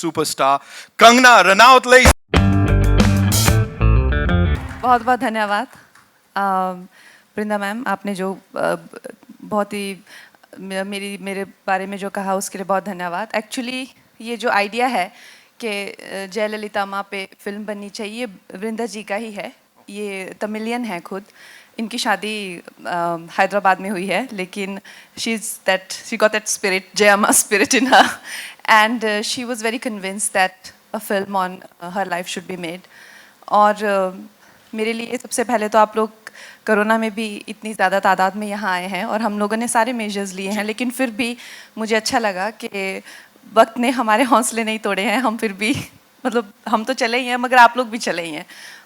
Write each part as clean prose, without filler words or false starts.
superstar Kangana Ranaut. बहुत बहुत धन्यवाद वृंदा मैम, आपने जो बहुत ही मेरे बारे में जो कहा उसके लिए बहुत धन्यवाद। एक्चुअली ये जो आइडिया है कि जयललिता माँ पे फिल्म बननी चाहिए, वृंदा जी का ही है। ये तमिलियन है खुद, इनकी शादी हैदराबाद में हुई है, लेकिन she got that spirit, Jayamma spirit in her, and she was very convinced that a film on her life should be made. और मेरे लिए सबसे पहले तो आप लोग कोरोना में भी इतनी ज़्यादा तादाद में यहाँ आए हैं और हम लोगों ने सारे मेजर्स लिए हैं, लेकिन फिर भी मुझे अच्छा लगा कि वक्त ने हमारे हौसले नहीं तोड़े हैं। हम फिर भी मतलब हम तो चले ही हैं, मगर आप लोग भी चले ही हैं।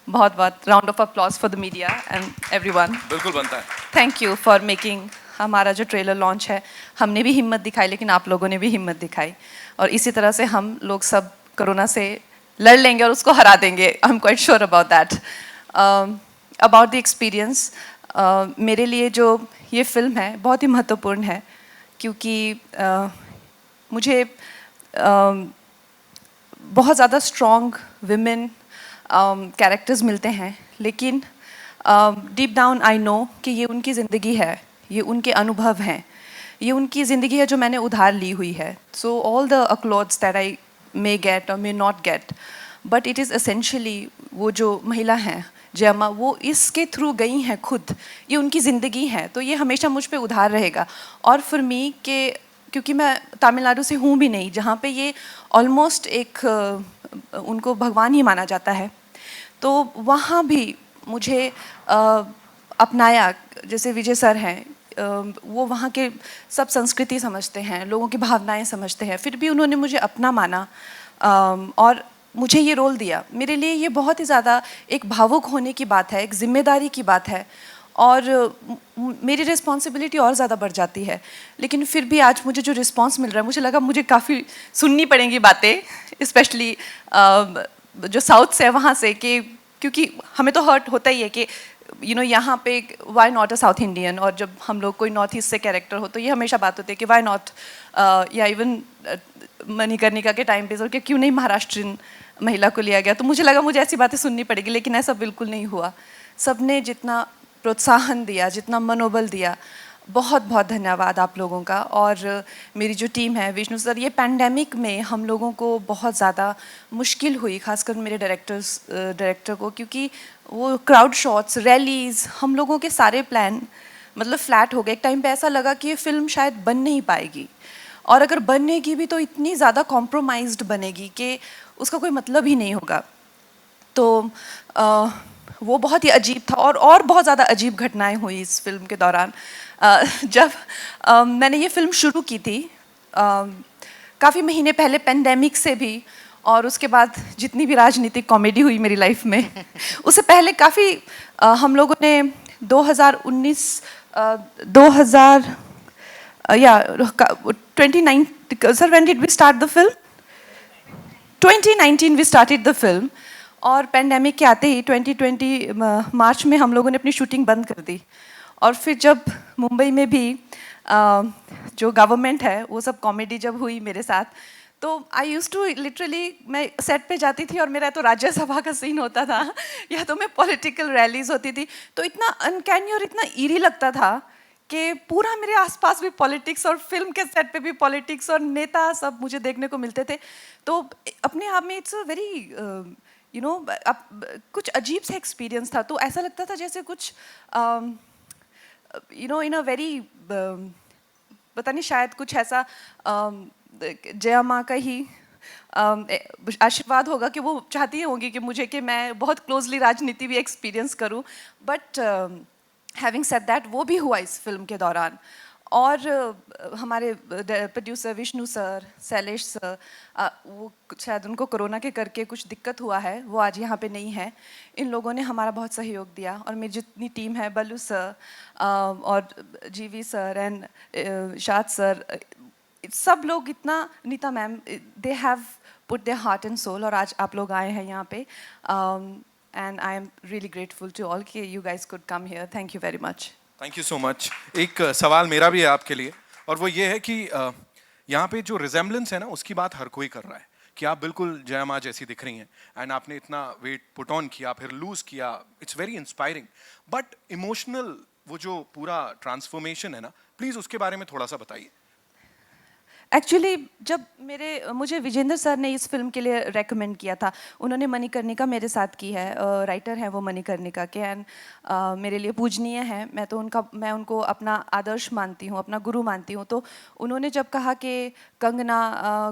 बहुत बहुत round of applause for the media and everyone. बिल्कुल बनता है। थैंक यू फॉर मेकिंग हमारा जो ट्रेलर लॉन्च है, हमने भी हिम्मत दिखाई, लेकिन आप लोगों ने भी हिम्मत दिखाई, और इसी तरह से हम लोग सब कोरोना से लड़ लेंगे और उसको हरा देंगे। I am quite sure about that. About the experience, मेरे लिए जो ये फिल्म है बहुत ही महत्वपूर्ण है, क्योंकि मुझे बहुत ज़्यादा स्ट्रॉन्ग विमेन कैरेक्टर्स मिलते हैं, लेकिन डीप डाउन आई नो कि ये उनकी ज़िंदगी है, ये उनके अनुभव हैं, ये उनकी ज़िंदगी है जो मैंने उधार ली हुई है। So all the accolades that I may get or may not get, but it is essentially वो जो महिला हैं जयमा, वो इसके थ्रू गई हैं खुद, ये उनकी ज़िंदगी है, तो ये हमेशा मुझ पे उधार रहेगा। और फॉर मी के, क्योंकि मैं तमिलनाडु से हूँ भी नहीं, जहाँ पे ये ऑलमोस्ट एक उनको भगवान ही माना जाता है, तो वहाँ भी मुझे अपनाया। जैसे विजय सर हैं, वो वहाँ के सब संस्कृति समझते हैं, लोगों की भावनाएं समझते हैं, फिर भी उन्होंने मुझे अपना माना और मुझे ये रोल दिया। मेरे लिए ये बहुत ही ज़्यादा एक भावुक होने की बात है, एक जिम्मेदारी की बात है, और मेरी रिस्पॉन्सिबिलिटी और ज़्यादा बढ़ जाती है। लेकिन फिर भी आज मुझे जो रिस्पॉन्स मिल रहा है, मुझे लगा मुझे काफ़ी सुननी पड़ेंगी बातें, स्पेशली जो साउथ से है वहाँ से, कि क्योंकि हमें तो हर्ट होता ही है कि यहाँ पे why not a South Indian, और जब हम लोग कोई नॉर्थ ईस्ट से कैरेक्टर हो तो ये हमेशा बात होती है कि वाई नॉट, या इवन मणिकर्णिका के टाइम पे कि क्यों नहीं महाराष्ट्रीयन महिला को लिया गया। तो मुझे लगा मुझे ऐसी बातें सुननी पड़ेगी, लेकिन ऐसा बिल्कुल नहीं हुआ। सबने जितना प्रोत्साहन दिया, जितना मनोबल दिया, बहुत बहुत धन्यवाद आप लोगों का। और मेरी जो टीम है, विष्णु सर, ये पैंडेमिक में हम लोगों को बहुत ज़्यादा मुश्किल हुई, खासकर मेरे डायरेक्टर को, क्योंकि वो क्राउड शॉट्स, रैलीज़, हम लोगों के सारे प्लान मतलब फ्लैट हो गए। एक टाइम पे ऐसा लगा कि ये फिल्म शायद बन नहीं पाएगी, और अगर बनेगी भी तो इतनी ज़्यादा कॉम्प्रोमाइज्ड बनेगी कि उसका कोई मतलब ही नहीं होगा। तो वो बहुत ही अजीब था, और बहुत ज़्यादा अजीब घटनाएं हुई इस फिल्म के दौरान। जब मैंने ये फिल्म शुरू की थी काफ़ी महीने पहले, पेंडेमिक से भी, और उसके बाद जितनी भी राजनीतिक कॉमेडी हुई मेरी लाइफ में उससे पहले काफ़ी हम लोगों ने 2019 2000 या 29, sir when did we start the film? 2019 we started the film, और पेंडेमिक के आते ही 2020 मार्च में हम लोगों ने अपनी शूटिंग बंद कर दी। और फिर जब मुंबई में भी जो गवर्नमेंट है वो सब कॉमेडी जब हुई मेरे साथ, तो आई यूज़ टू लिटरली, मैं सेट पे जाती थी और मेरा तो राज्यसभा का सीन होता था या तो मैं पॉलिटिकल रैलीज होती थी, तो इतना अनकैनी और इतना ईरी लगता था कि पूरा मेरे आसपास भी पॉलिटिक्स, और फिल्म के सेट पे भी पॉलिटिक्स और नेता सब मुझे देखने को मिलते थे। तो अपने आप में इट्स अ वेरी कुछ अजीब सा एक्सपीरियंस था। तो ऐसा लगता था जैसे कुछ इन अ वेरी, पता नहीं, शायद कुछ ऐसा जया माँ का ही आशीर्वाद होगा कि वो चाहती होंगी कि मुझे, कि मैं बहुत क्लोजली राजनीति भी एक्सपीरियंस करूं। बट हैविंग सेड दैट, वो भी हुआ इस फिल्म के दौरान। और हमारे producer Vishnu sir, Shailesh sir, वो शायद उनको कोरोना के करके कुछ दिक्कत हुआ है, वो आज यहाँ पे नहीं है। इन लोगों ने हमारा बहुत सहयोग दिया, और मेरी जितनी टीम है, बल्लू सर और जीवी सर एंड शाद सर, सब लोग इतना, Nita ma'am, they have put their heart and soul, और आज आप लोग आए हैं यहाँ पे, and I am really grateful to all कि you guys could come here. Thank you very much. Thank you so much. एक सवाल मेरा भी है आपके लिए, और वो ये है कि यहाँ पे जो रिजेम्बलेंस है ना, उसकी बात हर कोई कर रहा है कि आप बिल्कुल जया माँ जैसी दिख रही हैं एंड आपने इतना वेट पुट ऑन किया फिर लूज किया, it's very inspiring. But emotional वो जो पूरा ट्रांसफॉर्मेशन है ना, प्लीज उसके बारे में थोड़ा सा बताइए. एक्चुअली जब मुझे विजेंद्र सर ने इस फिल्म के लिए रेकमेंड किया था, उन्होंने मणिकर्णिका मेरे साथ की है, राइटर हैं वो मणिकर्णिका के, एंड मेरे लिए पूजनीय है. मैं उनको अपना आदर्श मानती हूँ, अपना गुरु मानती हूँ. तो उन्होंने जब कहा कि कंगना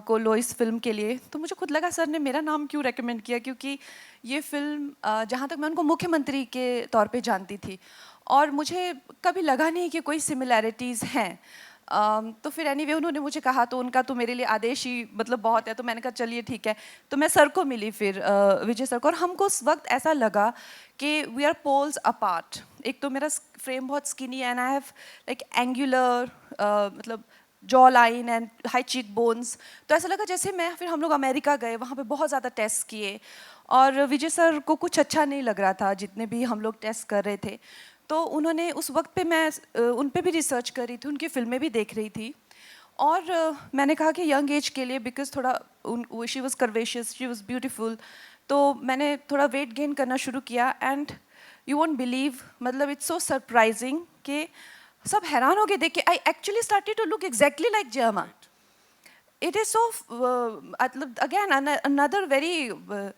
को लो इस फिल्म के लिए, तो मुझे खुद लगा सर ने मेरा नाम क्यों रेकमेंड किया, क्योंकि ये फिल्म जहाँ तक मैं उनको मुख्यमंत्री के तौर पे जानती थी और मुझे कभी लगा नहीं कि कोई सिमिलैरिटीज़ हैं. तो फिर एनीवे उन्होंने मुझे कहा, तो उनका तो मेरे लिए आदेश ही मतलब बहुत है. तो मैंने कहा चलिए ठीक है. तो मैं सर को मिली फिर, विजय सर को, और हमको उस वक्त ऐसा लगा कि वी आर पोल्स अपार्ट. एक तो मेरा फ्रेम बहुत skinny and I have like angular मतलब jaw line and high cheek bones. तो ऐसा लगा जैसे फिर हम लोग अमेरिका गए, वहाँ पे बहुत ज़्यादा टेस्ट किए और विजय सर को कुछ अच्छा नहीं लग रहा था जितने भी हम लोग टेस्ट कर रहे थे. तो उन्होंने उस वक्त पे मैं उन पे भी रिसर्च कर रही थी, उनकी फिल्में भी देख रही थी और मैंने कहा कि यंग एज के लिए, बिकॉज थोड़ा she was curvaceous, she was beautiful, तो मैंने थोड़ा वेट गेन करना शुरू किया. एंड यू वोंट बिलीव, मतलब इट्स सो सरप्राइजिंग कि सब हैरान हो गए देख के. I actually started to look exactly like Jayamma. It is so again another very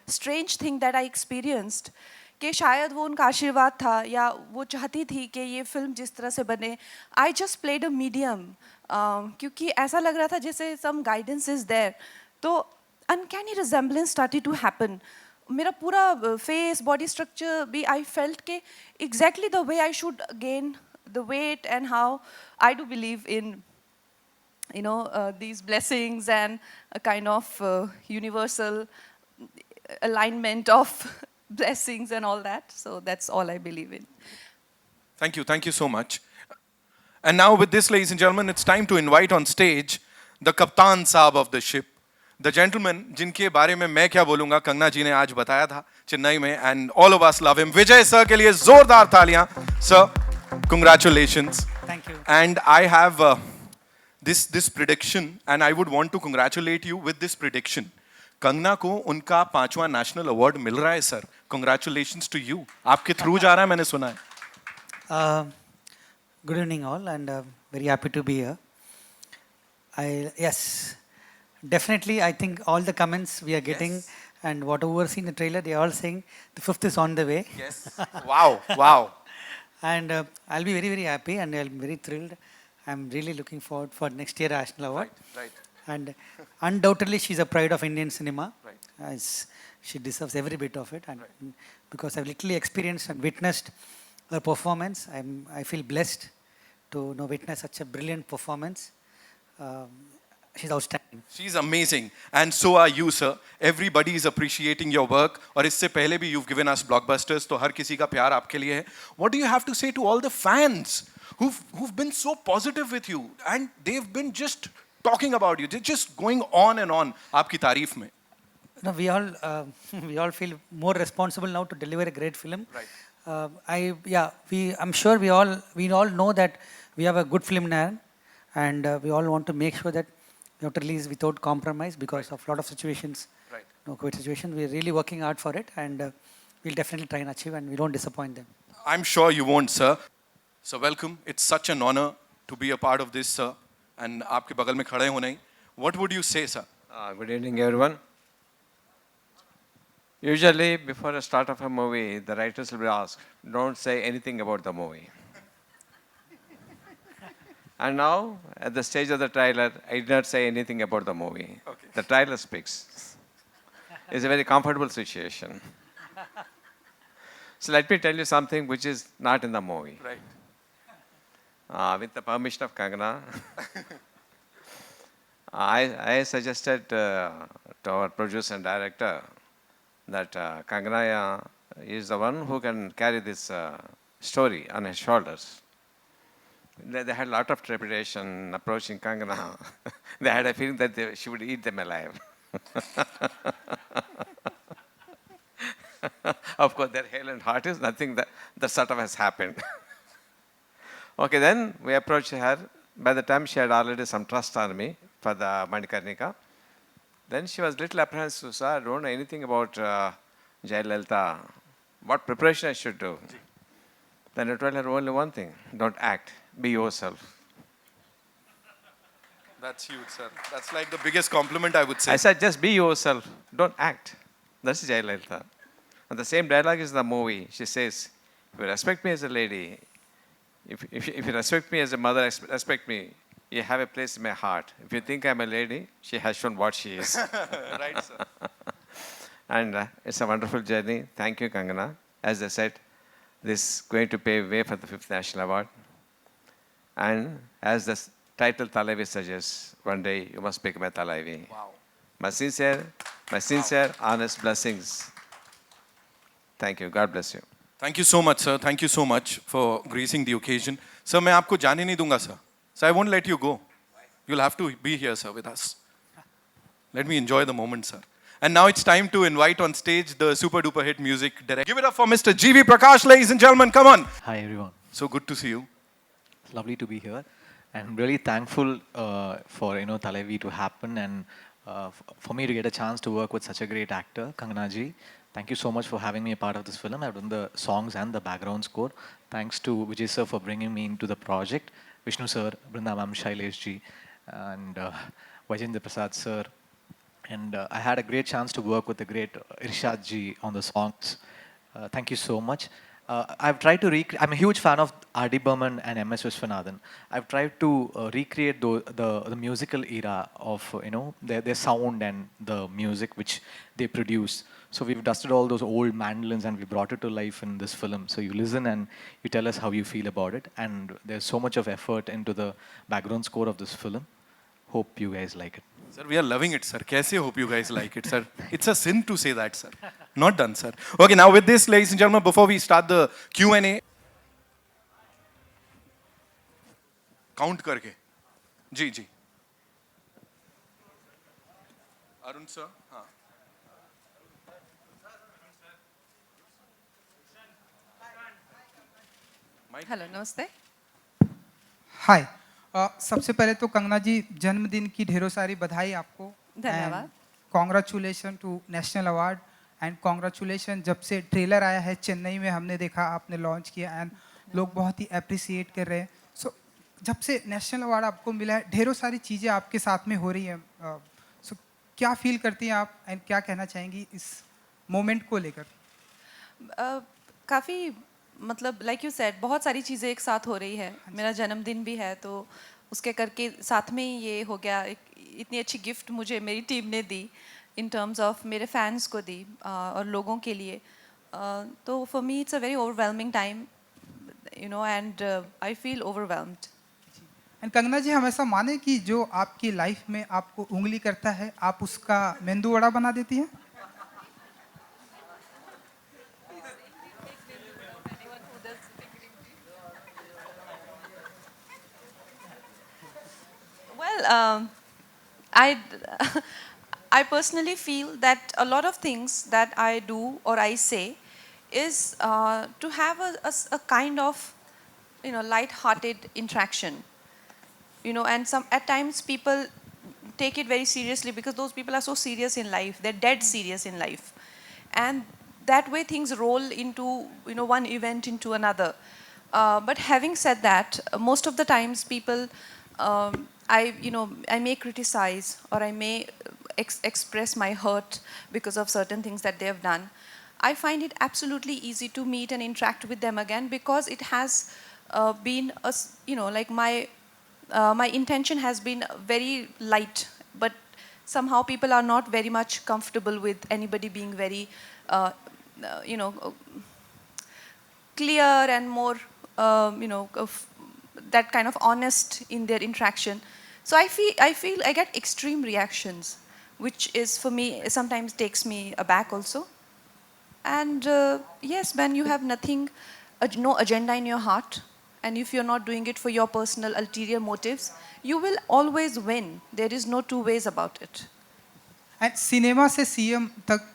strange thing that I experienced, कि शायद वो उनका आशीर्वाद था या वो चाहती थी कि ये फिल्म जिस तरह से बने. I just played a medium, क्योंकि ऐसा लग रहा था जैसे सम गाइडेंस इज देयर. तो uncanny resemblance started to happen. मेरा पूरा फेस बॉडी स्ट्रक्चर भी, आई फेल्ट के exactly the way I should gain the weight and how I do believe in these blessings and a kind of universal alignment of blessings and all that. So that's all I believe in. Thank you so much. And now with this, ladies and gentlemen, it's time to invite on stage the Kaptan Saab of the ship, the gentleman जिनके बारे में मैं क्या बोलूँगा, कंगना जी ने आज बताया था चेन्नई में, and all of us love him. Vijay sir के लिए जोरदार तालियां. Sir, congratulations. Thank you. And I have this prediction, and I would want to congratulate you with this prediction. Kangana को उनका 5वां नेशनल अवार्ड मिल रहा है सर. Congratulations to you. आपके थ्रू जा रहा है, मैंने सुना है. Good evening all, and very happy to be here. Yes, definitely I think all the comments we are getting, Yes. and whatever seen the trailer, they are all saying the 5th is on the way. Yes. Wow. And I'll be very, very happy, and I'm very thrilled. I'm really looking forward for next year national award. Right. And undoubtedly she's a pride of Indian cinema. Right. As she deserves every bit of it. And because I've literally experienced and witnessed her performance, I feel blessed to witness such a brilliant performance. She's outstanding. She's amazing, and so are you, sir. Everybody is appreciating your work. और इससे पहले भी you've given us blockbusters, तो हर किसी का प्यार आपके लिए है. What do you have to say to all the fans who've been so positive with you, and they've been just talking about you, they're just going on and on आपकी तारीफ में? We all feel more responsible now to deliver a great film. Right. I'm sure we all know that we have a good film now, and we all want to make sure that we have to release without compromise because of a lot of situations. Right. COVID situation. We're really working hard for it, and we'll definitely try and achieve, and we don't disappoint them. I'm sure you won't, sir. So welcome. It's such an honor to be a part of this, sir. And आपके बगल में खड़े होना ही. What would you say, sir? Good evening, everyone. Usually, before the start of a movie, the writers will be asked, don't say anything about the movie. And now, at the stage of the trailer, I did not say anything about the movie. Okay. The trailer speaks. It's a very comfortable situation. So let me tell you something which is not in the movie. Right. With the permission of Kangana, I suggested to our producer and director that Kangana is the one who can carry this story on his shoulders. They had a lot of trepidation approaching Kangana. They had a feeling that she would eat them alive. Of course, their hale and heart is nothing that sort of has happened. Okay, then we approached her. By the time she had already some trust on me for the Manikarnika. Then she was little apprehensive, sir, I don't know anything about Jayalalitha. What preparation I should do? Then I told her only one thing, don't act, be yourself. That's huge, sir. That's like the biggest compliment I would say. I said, just be yourself, don't act. That's Jayalalitha. And the same dialogue is in the movie. She says, if you respect me as a lady, if you respect me as a mother, respect me, you have a place in my heart. If you think I'm a lady, she has shown what she is. Right, sir. And it's a wonderful journey. Thank you, Kangana. As I said, this is going to pave way for the 5th National Award. And as the title Talaivi suggests, one day you must become a Talaivi. Wow. My sincere, honest blessings. Thank you. God bless you. Thank you so much, sir. Thank you so much for gracing the occasion. Sir, मैं आपको जाने नहीं दूंगा, sir. So I won't let you go. You'll have to be here, sir, with us. Let me enjoy the moment, sir. And now it's time to invite on stage the super duper hit music director. Give it up for Mr. G.V. Prakash, ladies and gentlemen. Come on. Hi everyone, So good to see you. it's lovely to be here and really thankful for Talaivi to happen and for me to get a chance to work with such a great actor, Kangana ji. Thank you so much for having me a part of this film. I've done the songs and the background score. Thanks to Vijay sir for bringing me into the project, Vishnu sir, Brinda ma'am, Shailesh ji, and Vajendra Prasad sir. And I had a great chance to work with the great Irshad ji on the songs. Thank you so much. I've tried to recreate, I'm a huge fan of R.D. Burman and M.S. Viswanathan. I've tried to recreate the musical era of, their sound and the music which they produce. So we've dusted all those old mandolins and we brought it to life in this film. So you listen and you tell us how you feel about it. And there's so much of effort into the background score of this film. Hope you guys like it. Sir, we are loving it, sir. Kaise hope you guys like it, sir. It's a sin to say that, sir. Not done, sir. Okay, now with this, ladies and gentlemen, before we start the Q&A, count करके. जी, जी. Arun sir, हाँ. Hello नमस्ते हाय सबसे पहले तो कंगना जी जन्मदिन की ढेरों सारी बधाई आपको धन्यवाद। Congratulation to national award and congratulation जब से ट्रेलर आया है चेन्नई में हमने देखा आपने लॉन्च किया एंड लोग बहुत ही अप्रिसिएट कर रहे हैं सो जब से नेशनल अवार्ड आपको मिला है ढेरों सारी चीज़ें आपके साथ में हो रही हैं सो क्या फील करती हैं आप एंड क्या कहना चाहेंगी इस मोमेंट को लेकर काफ़ी मतलब लाइक यू सेड बहुत सारी चीज़ें एक साथ हो रही है मेरा जन्मदिन भी है तो उसके करके साथ में ही ये हो गया इतनी अच्छी गिफ्ट मुझे मेरी टीम ने दी इन टर्म्स ऑफ मेरे फैंस को दी और लोगों के लिए तो for me it's a very overwhelming time and I feel overwhelmed and Kangana ji हम ऐसा माने कि जो आपकी लाइफ में आपको उंगली करता है आप उसका मेंदू वड़ा बना देती हैं Well, I personally feel that a lot of things that I do or I say is to have a kind of, light-hearted interaction. And at times people take it very seriously because those people are so serious in life. They're dead serious in life. And that way things roll into, one event into another. But having said that, most of the times people, I may criticize or I may express my hurt because of certain things that they have done. I find it absolutely easy to meet and interact with them again because it has been, my intention has been very light, but somehow people are not very much comfortable with anybody being very, clear and more, that kind of honest in their interaction. So I feel I get extreme reactions, which is for me sometimes takes me aback also. And yes, when you have nothing, no agenda in your heart, and if you're not doing it for your personal ulterior motives, you will always win. There is no two ways about it. And cinema से CM तक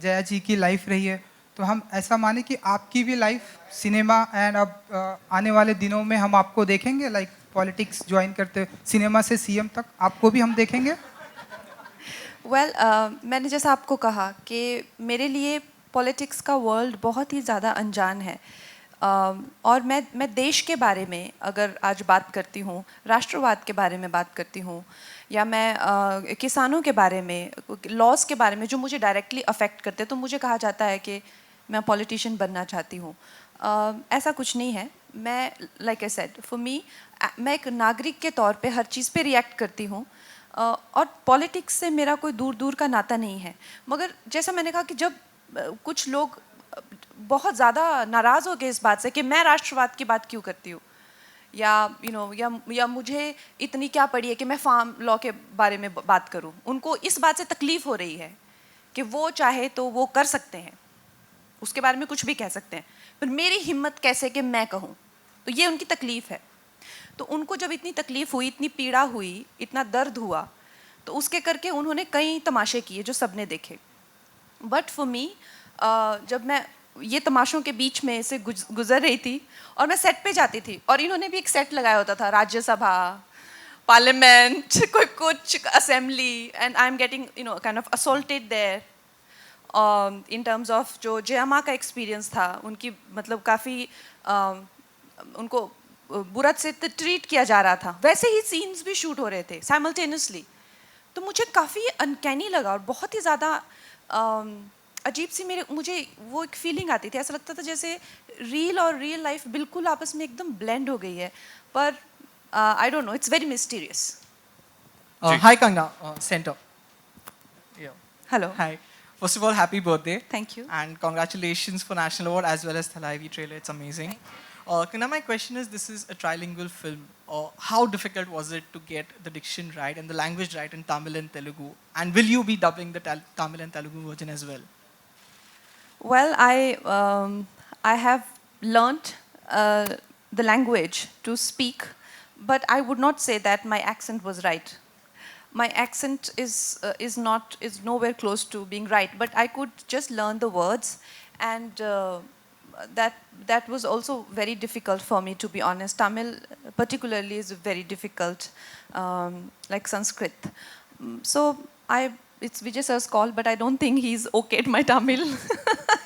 जया जी की life रही है तो हम ऐसा माने कि आपकी भी लाइफ सिनेमा एंड अब आने वाले दिनों में हम आपको देखेंगे लाइक पॉलिटिक्स ज्वाइन करते सिनेमा से सीएम तक आपको भी हम देखेंगे वेल मैंने जैसा आपको कहा कि मेरे लिए पॉलिटिक्स का वर्ल्ड बहुत ही ज़्यादा अनजान है। और मैं देश के बारे में अगर आज बात करती हूँ, राष्ट्रवाद के बारे में बात करती हूँ, या मैं किसानों के बारे में, लॉज के बारे में जो मुझे डायरेक्टली अफेक्ट करते हैं, तो मुझे कहा जाता है कि मैं पॉलिटिशियन बनना चाहती हूँ। ऐसा कुछ नहीं है। मैं like I said, for me, मैं एक नागरिक के तौर पे हर चीज़ पे रिएक्ट करती हूँ। और पॉलिटिक्स से मेरा कोई दूर दूर का नाता नहीं है। मगर जैसा मैंने कहा कि जब कुछ लोग बहुत ज़्यादा नाराज़ हो गए इस बात से कि मैं राष्ट्रवाद की बात क्यों करती हूँ, या या मुझे इतनी क्या पड़ी है कि मैं फार्म लॉ के बारे में बात करूँ, उनको इस बात से तकलीफ़ हो रही है कि वो चाहे तो वो कर सकते हैं, उसके बारे में कुछ भी कह सकते हैं, पर मेरी हिम्मत कैसे कि मैं कहूँ, तो ये उनकी तकलीफ़ है। तो उनको जब इतनी तकलीफ़ हुई, इतनी पीड़ा हुई, इतना दर्द हुआ, तो उसके करके उन्होंने कई तमाशे किए जो सबने देखे। बट फॉर मी, जब मैं ये तमाशों के बीच में से गुजर रही थी और मैं सेट पे जाती थी, और इन्होंने भी एक सेट लगाया होता था, राज्यसभा, पार्लियामेंट, कोई कुछ assembly, and I am getting kind of assaulted there. In terms of जो जयामा का एक्सपीरियंस था, उनकी मतलब काफ़ी उनको बुरा से ट्रीट किया जा रहा था, वैसे ही सीन्स भी शूट हो रहे थे साइमल्टेनियसली। तो मुझे काफ़ी अनकैनी लगा और बहुत ही ज़्यादा अजीब सी मुझे वो एक फीलिंग आती थी। ऐसा लगता था जैसे रील और रियल लाइफ बिल्कुल आपस में एकदम ब्लेंड हो गई है। पर I don't know, it's very mysterious. Hi Kangna, Center. Yeah. Hello, Hi. First of all, happy birthday. Thank you. And congratulations for National Award as well as Thalaivi trailer. It's amazing. Kangna, my question is, this is a trilingual film. How difficult was it to get the diction right and the language right in Tamil and Telugu? And will you be dubbing the Tamil and Telugu version as well? Well, I have learnt the language to speak, but I would not say that my accent was right. My accent is nowhere close to being right, but I could just learn the words, and that was also very difficult for me, to be honest. Tamil particularly is very difficult, like Sanskrit. So it's Vijay sir's call, but I don't think he's okayed my Tamil.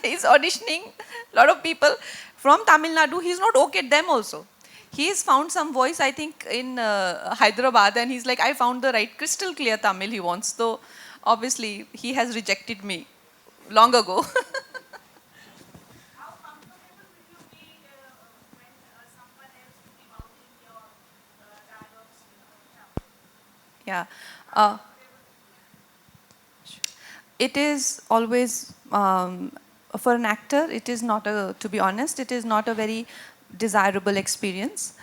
He's auditioning a lot of people from Tamil Nadu. He's not okayed them also. He's found some voice, I think, in Hyderabad, and he's like, I found the right crystal clear Tamil he wants. So obviously he has rejected me long ago. Yeah. It is always, for an actor, it is not to be honest, it is not a very desirable experience,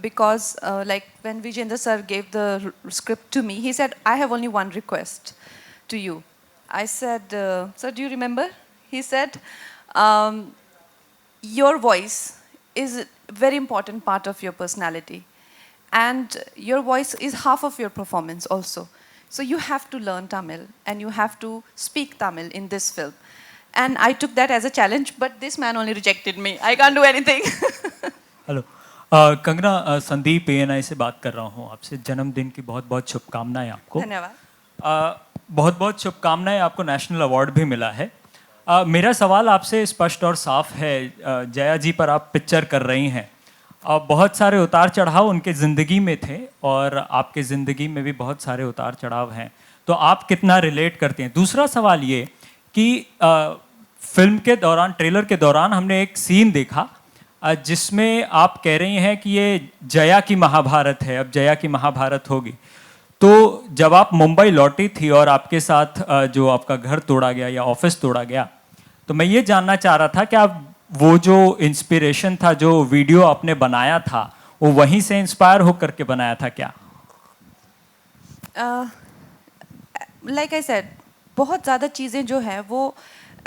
because like when Vijayendra sir gave the script to me, he said, I have only one request to you. I said, sir, do you remember? He said, your voice is a very important part of your personality, and your voice is half of your performance also. So you have to learn Tamil and you have to speak Tamil in this film. And I took that as a challenge, but this man only rejected me. I can't do anything. Hello Kangana, Sandeep ANI से बात कर रहा हूँ आपसे। जन्मदिन की बहुत बहुत शुभकामनाएं आपको। धन्यवाद। बहुत बहुत शुभकामनाएं, आपको नेशनल अवार्ड भी मिला है। मेरा सवाल आपसे स्पष्ट और साफ है। जया जी पर आप पिक्चर कर रही हैं, बहुत सारे उतार चढ़ाव उनके ज़िंदगी में थे और आपके ज़िंदगी में भी बहुत सारे उतार चढ़ाव हैं, तो आप कितना रिलेट करते हैं? दूसरा सवाल ये कि फिल्म के दौरान, ट्रेलर के दौरान हमने एक सीन देखा जिसमें आप कह रही हैं कि ये जया की महाभारत है, अब जया की महाभारत होगी। तो जब आप मुंबई लौटी थी और आपके साथ जो आपका घर तोड़ा गया या ऑफिस तोड़ा गया, तो मैं ये जानना चाह रहा था कि आप वो जो इंस्पिरेशन था, जो वीडियो आपने बनाया था, वो वहीं से इंस्पायर होकर के बनाया था क्या? लाइक आई सेड, बहुत ज़्यादा चीज़ें जो है वो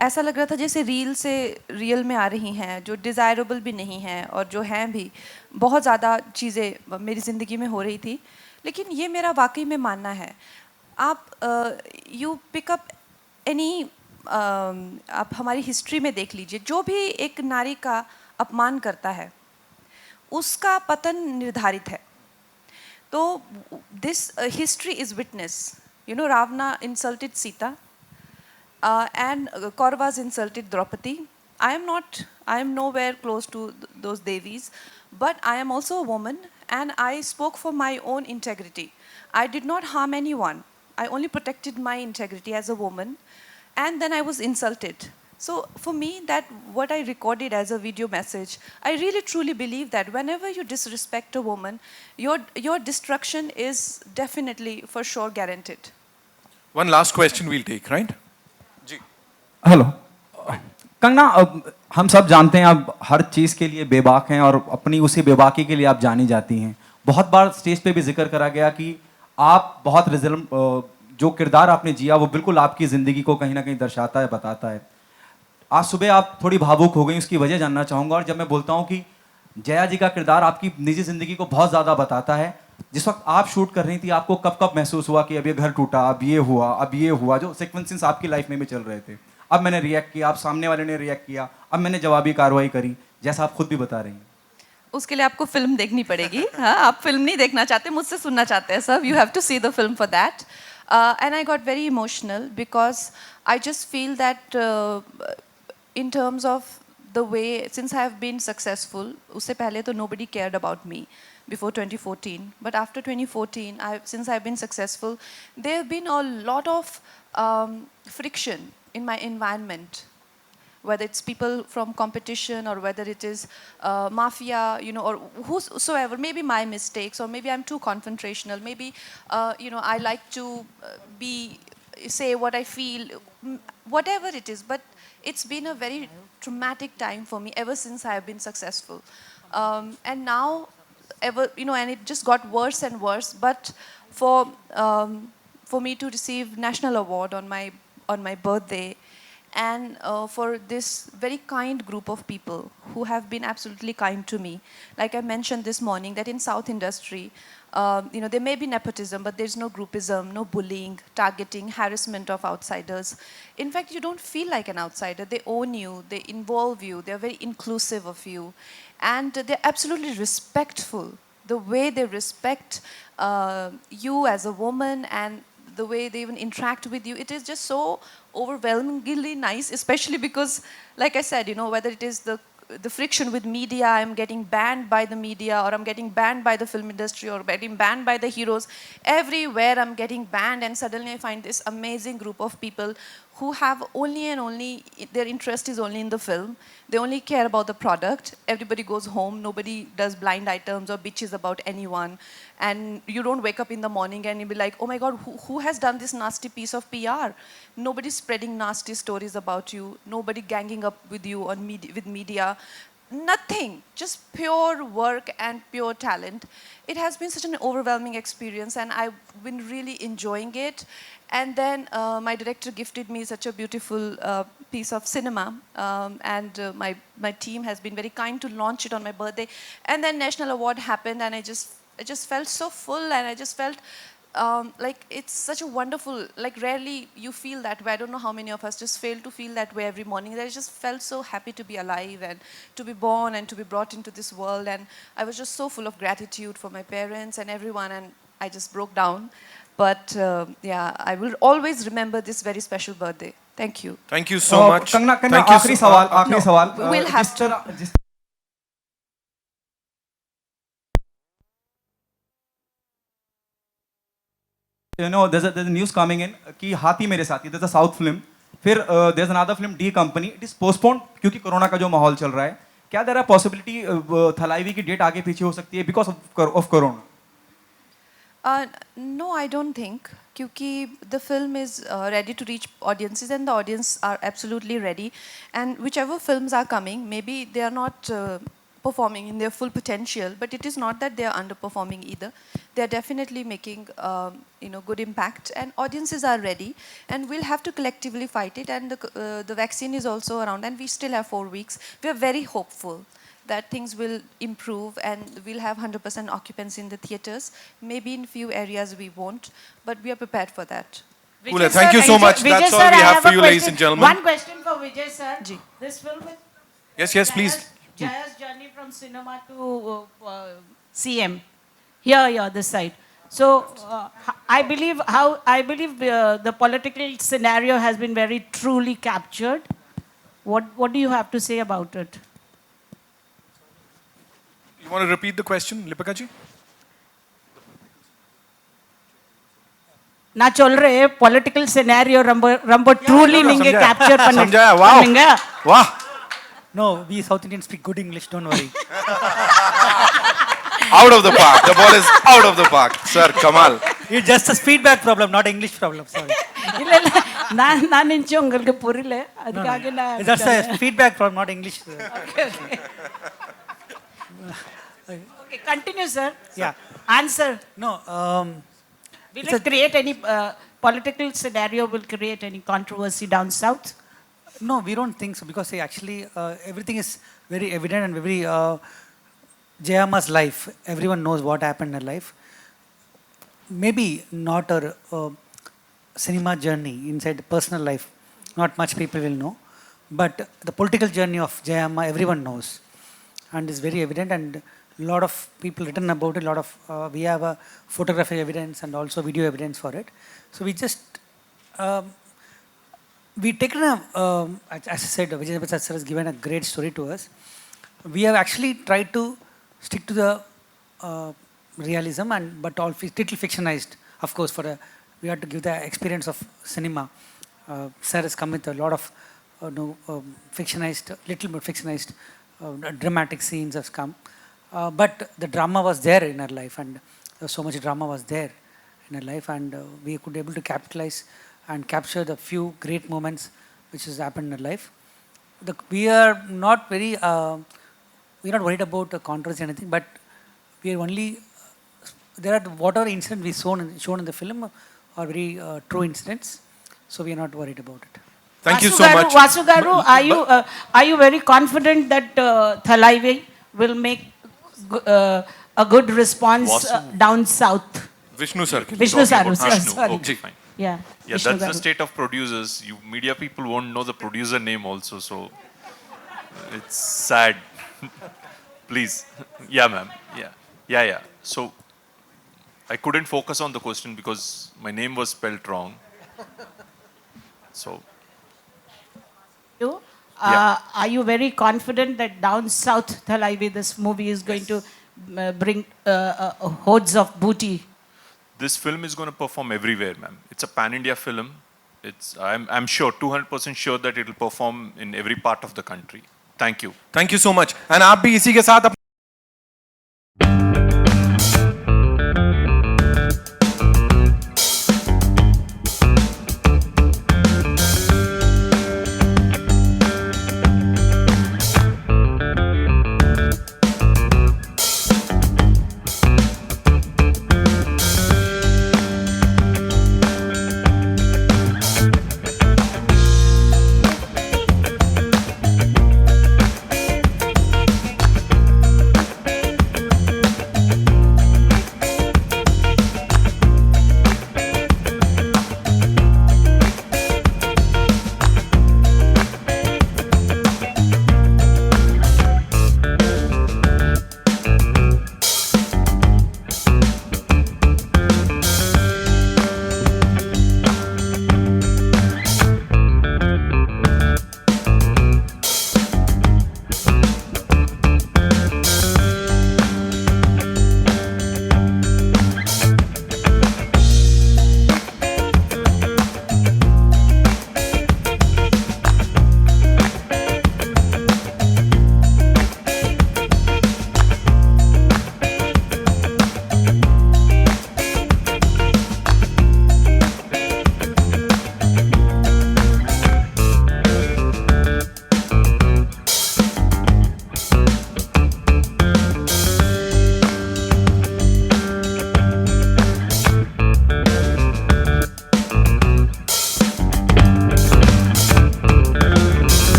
ऐसा लग रहा था जैसे रील से रियल में आ रही हैं, जो डिज़ायरेबल भी नहीं हैं और जो हैं भी। बहुत ज़्यादा चीज़ें मेरी ज़िंदगी में हो रही थी, लेकिन ये मेरा वाकई में मानना है। आप यू पिकअप एनी, आप हमारी हिस्ट्री में देख लीजिए, जो भी एक नारी का अपमान करता है उसका पतन निर्धारित है। तो this history is witness Ravana insulted Sita, and Kauravas insulted Draupadi. I am nowhere close to those devis, but I am also a woman, and I spoke for my own integrity. I did not harm anyone. I only protected my integrity as a woman, and then I was insulted. So for me, that what I recorded as a video message, I really truly believe that whenever you disrespect a woman, your destruction is definitely for sure guaranteed. One last question we'll take, right? Ji. Hello Kangana, अब हम सब जानते हैं आप हर चीज़ के लिए बेबाक हैं और अपनी उसी बेबाकी के लिए आप जानी जाती हैं. बहुत बार स्टेज पे भी जिक्र करा गया कि आप बहुत जो किरदार आपने जिया वो बिल्कुल आपकी ज़िंदगी को कहीं ना कहीं दर्शाता है, बताता है. आज सुबह आप थोड़ी भावुक हो गई, उसकी वजह जानना चाहूँगा. और जब मैं बोलता हूँ कि जया जी का किरदार आपकी निजी ज़िंदगी को बहुत ज़्यादा बताता है, जिस वक्त आप शूट कर रही थी आपको कब कब महसूस हुआ कि अब ये घर टूटा, अब ये हुआ, अब ये हुआ, जो सीक्वेंसेस आपकी लाइफ में भी चल रहे थे, अब मैंने रिएक्ट किया, अब सामने वाले ने रिएक्ट किया, अब मैंने जवाबी कार्रवाई करी, जैसा आप खुद भी बता रही हैं? उसके लिए आपको फिल्म देखनी पड़ेगी. हाँ, आप फिल्म नहीं देखना चाहते, मुझसे सुनना चाहते हैं सब. You have to see the film for that. And I got very emotional because I just feel that in terms of the way, since I have been successful, usse pehle to nobody cared about me before 2014. But after 2014, since I've been successful, there have been a lot of friction in my environment, whether it's people from competition or whether it is mafia, or whosoever, maybe my mistakes, or maybe I'm too confrontational, maybe, I like to say what I feel, whatever it is. But it's been a very traumatic time for me ever since I have been successful. And now, and it just got worse and worse. But for me to receive national award on my birthday, and for this very kind group of people who have been absolutely kind to me, like I mentioned this morning, that in South industry, there may be nepotism, but there's no groupism, no bullying, targeting, harassment of outsiders. In fact, you don't feel like an outsider. They own you, they involve you, they're very inclusive of you, and they're absolutely respectful. The way they respect you as a woman, and the way they even interact with you, it is just so overwhelmingly nice, especially because, like I said, whether it is the friction with media, I'm getting banned by the media, or I'm getting banned by the film industry, or getting banned by the heroes. Everywhere I'm getting banned, and suddenly I find this amazing group of people who have only their interest is only in the film. They only care about the product. Everybody goes home. Nobody does blind items or bitches about anyone. And you don't wake up in the morning and you'll be like, oh my God, who has done this nasty piece of PR? Nobody's spreading nasty stories about you. Nobody ganging up with you with media. Nothing, just pure work and pure talent. It has been such an overwhelming experience, and I've been really enjoying it. And then my director gifted me such a beautiful piece of cinema, and my team has been very kind to launch it on my birthday. And then National Award happened, and I just felt so full, and I just felt like it's such a wonderful, like rarely you feel that way. I don't know how many of us just fail to feel that way every morning. I just felt so happy to be alive and to be born and to be brought into this world. And I was just so full of gratitude for my parents and everyone, and I just broke down. But yeah, I will always remember this very special birthday. Thank you. Thank you so much. Kangana, Thank you आखिरी so- सवाल. We'll have to. There's a news coming in कि हाथी मेरे साथी, there's a South film. फिर there's another film, D Company. It is postponed क्योंकि corona का जो माहौल चल रहा है. क्या there are possibility थलाइवी की डेट आगे पीछे हो सकती है because of corona? No, I don't think. Because the film is ready to reach audiences, and the audience are absolutely ready. And whichever films are coming, maybe they are not performing in their full potential, but it is not that they are underperforming either. They are definitely making good impact, and audiences are ready, and we'll have to collectively fight it. And the vaccine is also around, and we still have 4 weeks. We are very hopeful that things will improve and we'll have 100% occupancy in the theatres. Maybe in few areas we won't, but we are prepared for that. Cool. Thank you so much. That's all we have for you, ladies and gentlemen. One question for Vijay sir. Ji. This film with Yes, please. Jaya's journey from cinema to CM. Here, this side. So I believe the political scenario has been very truly captured. What do you have to say about it? You want to repeat the question, Lipika ji? நான் சொல்றேன் political scenario ரொம்ப truly நீங்க समझाया। capture समझाया, wow, பண்ணீங்க. वाह, No, we South Indians speak good English, don't worry. out of the park. The ball is out of the park, sir. Kamal. It's just a feedback problem, not English problem, sorry. இல்ல இல்ல நான் நினைச்சேன் உங்களுக்கு புரியல அதுக்காக நான் It's just a feedback problem, not English. Okay, continue sir. Yeah. Answer. No, Will it create any political scenario? Will create any controversy down south? no, we don't think so because see, actually everything is very evident and very Jayamma's life. Everyone knows what happened in her life. Maybe not her cinema journey inside personal life. Not much people will know, but the political journey of Jayamma everyone knows, and is very evident. And a lot of people written about it. A lot of we have a photographic evidence and also video evidence for it. So we just. We taken a, as I said, Vijay Prasad sir has given a great story to us. We have actually tried to stick to the realism and but all little fictionized, of course. We had to give the experience of cinema. Sir has come with a lot of fictionized, little bit fictionized, dramatic scenes has come. But the drama was there in her life, and so much drama was there in her life, and we could be able to capitalize and capture the few great moments which has happened in her life. We are not very, we are not worried about controversy or anything, but we are only, there are whatever incidents we shown in the film are very true incidents, so we are not worried about it. Thank you so much. Vasu Garu, are you very confident that Thalaivi will make a good response down south? Vishnu sir. Vishnu sir, Vishnu. sorry. Okay, fine. Yeah. Yeah, Vishnu that's the Garu. state of producers. You media people won't know the producer name also, so it's sad. Please. Yeah, ma'am. Yeah. So I couldn't focus on the question because my name was spelled wrong. So You, are you very confident that down south Thalaivi this movie is going to bring hordes of booty? this film is going to perform everywhere, ma'am. It's a pan-India film. I'm sure, 200% sure that it will perform in every part of the country. Thank you. Thank you so much. And आप भी इसी के साथ अपना